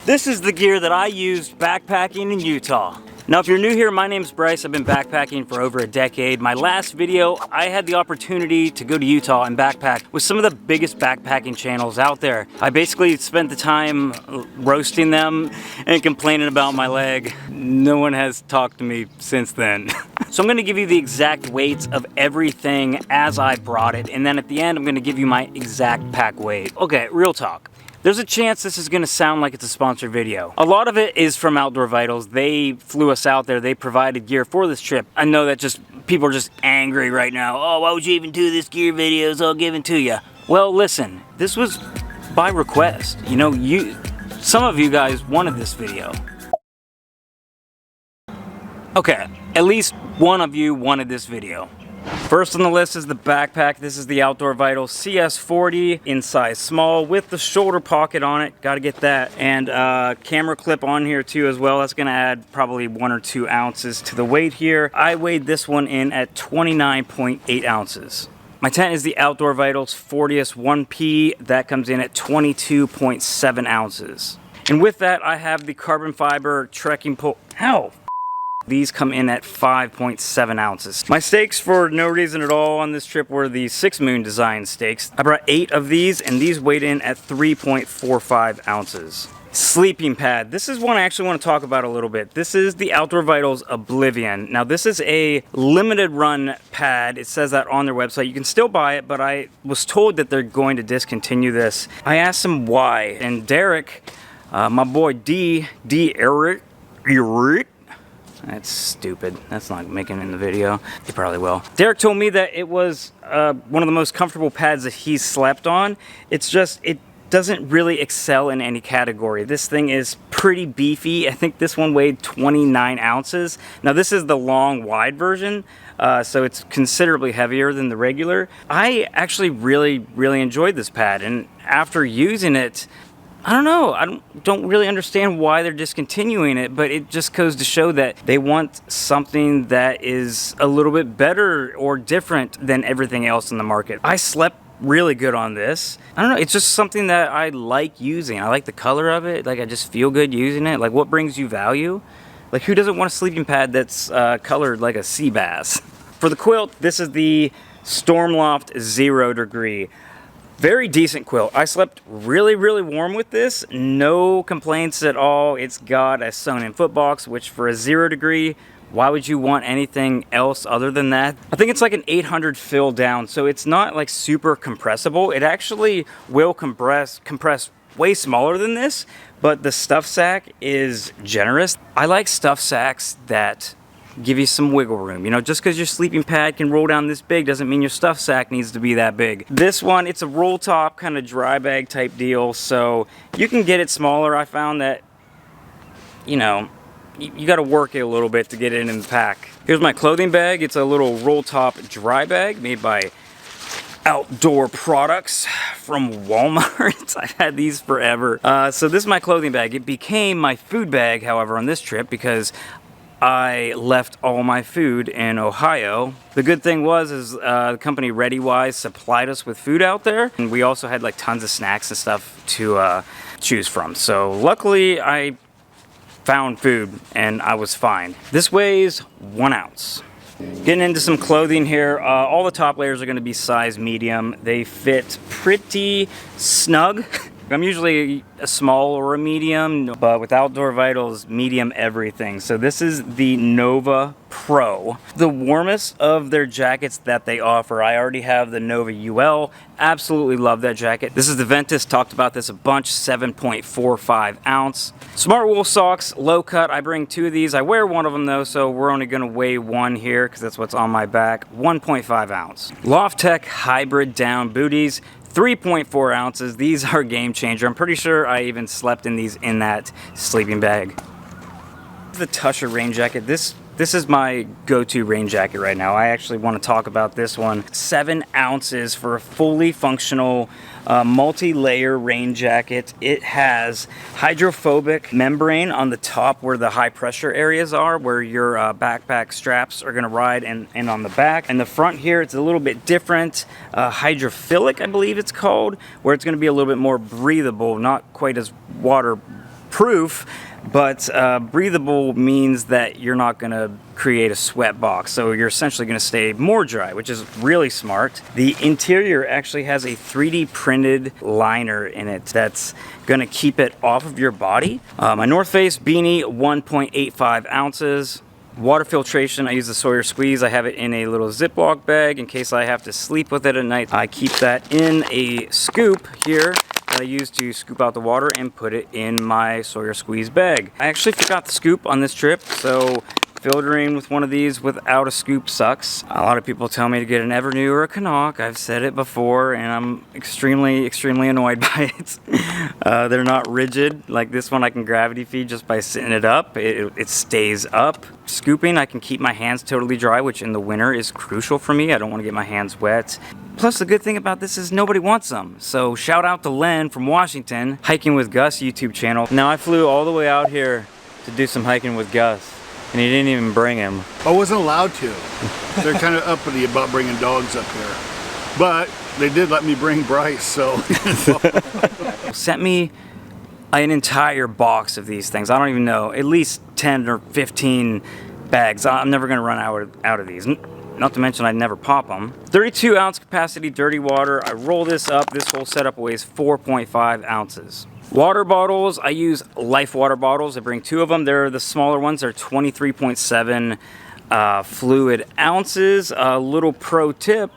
This is the gear that I used backpacking in Utah. Now, if you're new here, my name's Bryce. I've been backpacking for over a decade. My last video, I had the opportunity to go to Utah and backpack with some of the biggest backpacking channels out there. I basically spent the time roasting them and complaining about my leg. No one has talked to me since then. So I'm gonna give you the exact weights of everything as I brought it, and then at the end, I'm gonna give you my exact pack weight. Okay, real talk. There's a chance this is going to sound like it's a sponsored video. A lot of it is from Outdoor Vitals. They flew us out there. They provided gear for this trip. I know that people are just angry right now. Oh, why would you even do this gear video? It's all given to you. Well, listen, this was by request. You know, some of you guys wanted this video. Okay, at least one of you wanted this video. First on the list is the backpack. This is the Outdoor Vitals CS40 in size small with the shoulder pocket on it. Got to get that. And camera clip on here too as well. That's going to add probably 1 or 2 ounces to the weight here. I weighed this one in at 29.8 ounces. My tent is the Outdoor Vitals 40th 1P. That comes in at 22.7 ounces. And with that, I have the carbon fiber trekking pole. Ow! These come in at 5.7 ounces. My stakes for no reason at all on this trip were the 6 Moon design stakes. I brought 8 of these, and these weighed in at 3.45 ounces. Sleeping pad. This is one I actually want to talk about a little bit. This is the Outdoor Vitals Oblivion. Now this is a limited run pad. It says that on their website. You can still buy it, but I was told that they're going to discontinue this. I asked him why, and Derek, my boy Eric, that's stupid. That's not making it in the video. He probably will. Derek told me that it was one of the most comfortable pads that he's slept on. It's just, it doesn't really excel in any category. This thing is pretty beefy. I think this one weighed 29 ounces. Now this is the long, wide version, so it's considerably heavier than the regular. I actually really enjoyed this pad, and after using it, I don't know, I don't really understand why they're discontinuing it, but it just goes to show that they want something that is a little bit better or different than everything else in the market. I slept really good on this. I don't know, it's just something that I like using. I like the color of it, like I just feel good using it. Like, what brings you value? Like, who doesn't want a sleeping pad that's colored like a sea bass? For the quilt, this is the Stormloft 0 degree. Very decent quilt. I slept really warm with this. No complaints at all. It's got a sewn-in footbox, which for a 0 degree, why would you want anything else other than that? I think it's like an 800 fill down, so it's not like super compressible. It actually will compress way smaller than this, but the stuff sack is generous. I like stuff sacks that give you some wiggle room. You know, just because your sleeping pad can roll down this big doesn't mean your stuff sack needs to be that big. This one, it's a roll top kind of dry bag type deal, so you can get it smaller. I found that, you know, you got to work it a little bit to get it in the pack. Here's my clothing bag. It's a little roll top dry bag made by Outdoor Products from Walmart. I've had these forever. So this is my clothing bag. It became my food bag, however, on this trip because I left all my food in Ohio. The good thing was the company ReadyWise supplied us with food out there, and we also had like tons of snacks and stuff to choose from. So luckily I found food and I was fine. This weighs 1 ounce. Getting into some clothing here, all the top layers are going to be size medium. They fit pretty snug. I'm usually a small or a medium, but with Outdoor Vitals, medium everything. So this is the Nova Pro. The warmest of their jackets that they offer. I already have the Nova UL. Absolutely love that jacket. This is the Ventus, talked about this a bunch, 7.45 ounce. Smart wool socks, low cut. I bring 2 of these. I wear one of them though, so we're only gonna weigh 1 here because that's what's on my back. 1.5 ounce. Loft Tech hybrid down booties. 3.4 ounces. These are a game changer. I'm pretty sure I even slept in these in that sleeping bag. The Tusher rain jacket. This is my go-to rain jacket right now. I actually want to talk about this one. 7 ounces for a fully functional multi-layer rain jacket. It has hydrophobic membrane on the top where the high pressure areas are, where your backpack straps are going to ride, and on the back. And the front here, it's a little bit different. Hydrophilic, I believe it's called, where it's going to be a little bit more breathable, not quite as water proof, but breathable means that you're not going to create a sweat box, so you're essentially going to stay more dry, which is really smart. The interior actually has a 3D printed liner in it that's going to keep it off of your body. My North Face beanie, 1.85 ounces. Water filtration, I use the Sawyer Squeeze. I have it in a little Ziploc bag in case I have to sleep with it at night. I keep that in a scoop here that I use to scoop out the water and put it in my Sawyer Squeeze bag. I actually forgot the scoop on this trip, so filtering with one of these without a scoop sucks. A lot of people tell me to get an Evernew or a Canuck. I've said it before, and I'm extremely annoyed by it. They're not rigid. Like this one I can gravity feed just by sitting it up. It stays up. Scooping, I can keep my hands totally dry, which in the winter is crucial for me. I don't want to get my hands wet. Plus, the good thing about this is nobody wants them. So shout out to Len from Washington, Hiking with Gus YouTube channel. Now I flew all the way out here to do some hiking with Gus, and he didn't even bring him. I wasn't allowed to. They're kind of uppity about bringing dogs up here. But they did let me bring Bryce, so. Sent me an entire box of these things. I don't even know, at least 10 or 15 bags. I'm never gonna run out of these. Not to mention I'd never pop them. 32 ounce capacity dirty water. I roll this up. This whole setup weighs 4.5 ounces. Water bottles, I use Life water bottles. I bring 2 of them. They're the smaller ones. They're 23.7 fluid ounces. A little pro tip,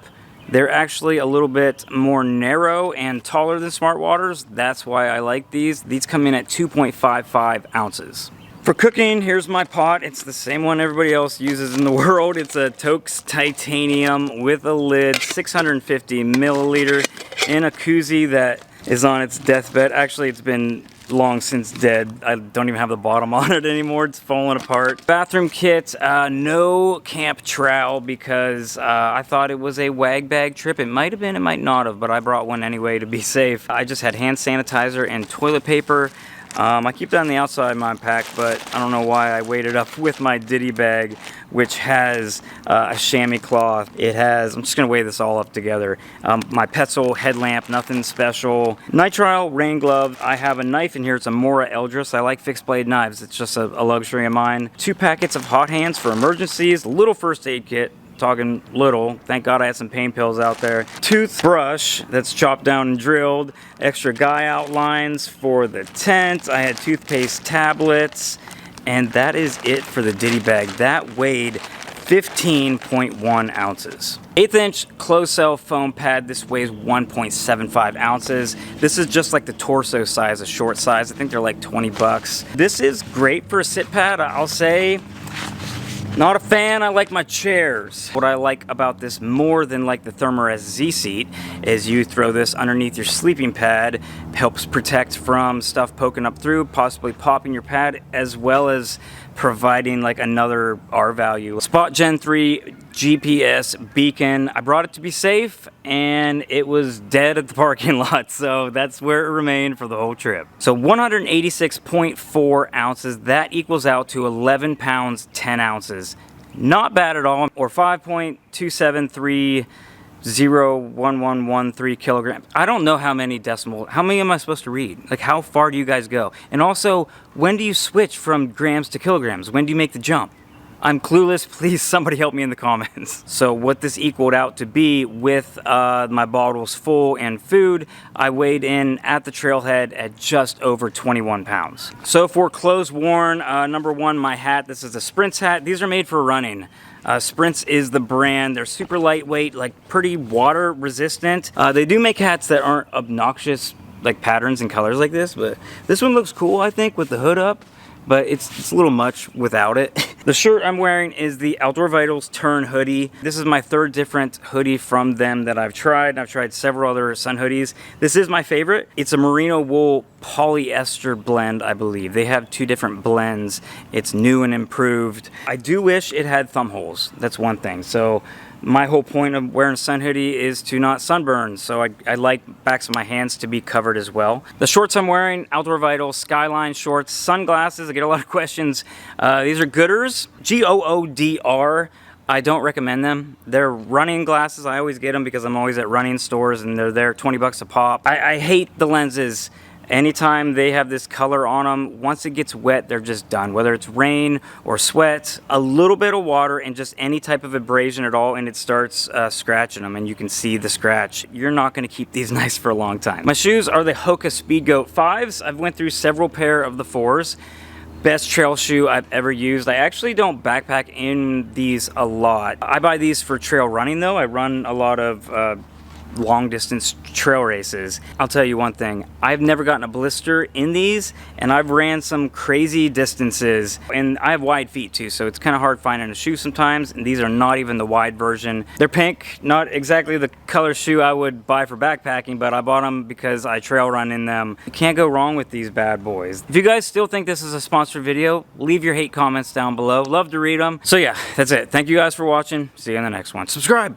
they're actually a little bit more narrow and taller than Smart Waters. That's why I like these. These come in at 2.55 ounces. For cooking, here's my pot. It's the same one everybody else uses in the world. It's a Toaks Titanium with a lid, 650 milliliter, in a koozie that is on its deathbed. Actually, it's been long since dead. I don't even have the bottom on it anymore. It's falling apart. Bathroom kit, no camp trowel because I thought it was a wag bag trip. It might have been, it might not have, but I brought one anyway to be safe. I just had hand sanitizer and toilet paper. I keep that on the outside of my pack, but I don't know why I weighed it up with my Diddy bag, which has a chamois cloth. It has, I'm just gonna weigh this all up together. My Petzl headlamp, nothing special. Nitrile rain glove. I have a knife in here. It's a Mora Eldris. I like fixed blade knives. It's just a luxury of mine. 2 packets of hot hands for emergencies. A little first aid kit. Talking little, thank God I had some pain pills out there. Toothbrush that's chopped down and drilled. Extra guy outlines for the tent. I had toothpaste tablets, and that is it for the Diddy bag. That weighed 15.1 ounces. 1/8 inch closed cell foam pad. This weighs 1.75 ounces. This is just like the torso size, a short size. I think they're like 20 bucks. This is great for a sit pad, I'll say. Not a fan, I like my chairs. What I like about this more than like the Thermarest Z seat is you throw this underneath your sleeping pad, helps protect from stuff poking up through, possibly popping your pad, as well as providing like another R value. Spot Gen 3 GPS beacon. I brought it to be safe and it was dead at the parking lot, so that's where it remained for the whole trip. So 186.4 ounces, that equals out to 11 pounds 10 ounces. Not bad at all, or 5.2730113 kilograms. I don't know how many am I supposed to read? Like, how far do you guys go? And also, when do you switch from grams to kilograms? When do you make the jump? I'm clueless. Please, somebody help me in the comments. So what this equaled out to be with my bottles full and food, I weighed in at the trailhead at just over 21 pounds. So for clothes worn, number 1, my hat. This is a Sprints hat. These are made for running. Sprints is the brand. They're super lightweight, like pretty water resistant. They do make hats that aren't obnoxious, like patterns and colors like this, but this one looks cool, I think, with the hood up. But it's a little much without it. The shirt I'm wearing is the Outdoor Vitals Turn hoodie. This is my 3rd different hoodie from them that I've tried. I've tried several other sun hoodies. This is my favorite. It's a merino wool polyester blend, I believe. They have 2 different blends. It's new and improved. I do wish it had thumb holes. That's one thing. So my whole point of wearing a sun hoodie is to not sunburn, so I like backs of my hands to be covered as well. The shorts I'm wearing, Outdoor Vitals Skyline shorts, sunglasses. I get a lot of questions. These are Goodrs, Goodr. I don't recommend them. They're running glasses. I always get them because I'm always at running stores and they're there, 20 bucks a pop. I hate the lenses Anytime they have this color on them, once it gets wet, they're just done. Whether it's rain or sweat, a little bit of water and just any type of abrasion at all, and it starts scratching them, and you can see the scratch. You're not going to keep these nice for a long time. My shoes are the Hoka Speedgoat 5s. I've went through several pair of the 4s. Best trail shoe I've ever used. I actually don't backpack in these a lot. I buy these for trail running though. I run a lot of long distance trail races. I'll tell you one thing, I've never gotten a blister in these, and I've ran some crazy distances, and I have wide feet too, so it's kind of hard finding a shoe sometimes, and these are not even the wide version. They're pink, not exactly the color shoe I would buy for backpacking, but I bought them because I trail run in them. You can't go wrong with these bad boys. If you guys still think this is a sponsored video, leave your hate comments down below. Love to read them. So yeah, that's it. Thank you guys for watching. See you in the next one. Subscribe!